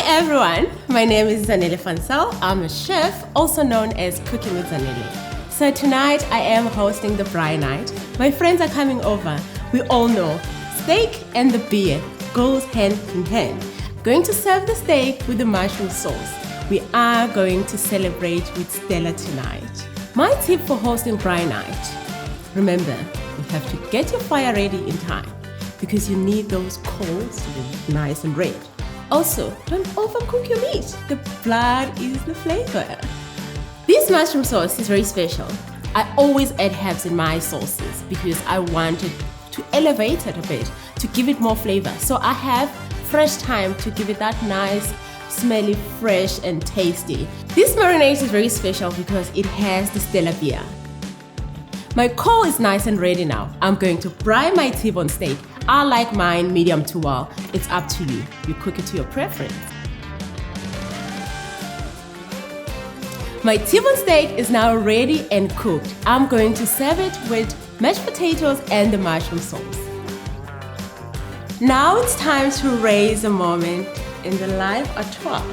everyone, my name is Zanele. I'm a chef, also known as Cooking with Zanele. So tonight I am hosting the Braai night. My friends are coming over. We all know steak and the beer goes hand in hand. Going to serve the steak with the mushroom sauce. We are going to celebrate with Stella tonight. My tip for hosting Braai night: remember, you have to get your fire ready in time because you need those coals to be nice and red. Also, don't overcook your meat. The blood is the flavor. This mushroom sauce is very special. I always add herbs in my sauces because I wanted to elevate it a bit, to give it more flavor. So I have fresh thyme to give it that nice, smelly, fresh and tasty. This marinade is very special because it has the Stella beer. My coal is nice and ready now. I'm going to braai my T-bone steak. I like mine medium to well. It's up to you. You cook it to your preference. My T-bone steak is now ready and cooked. I'm going to serve it with mashed potatoes and the mushroom sauce. Now it's time to raise a moment in the life Artois.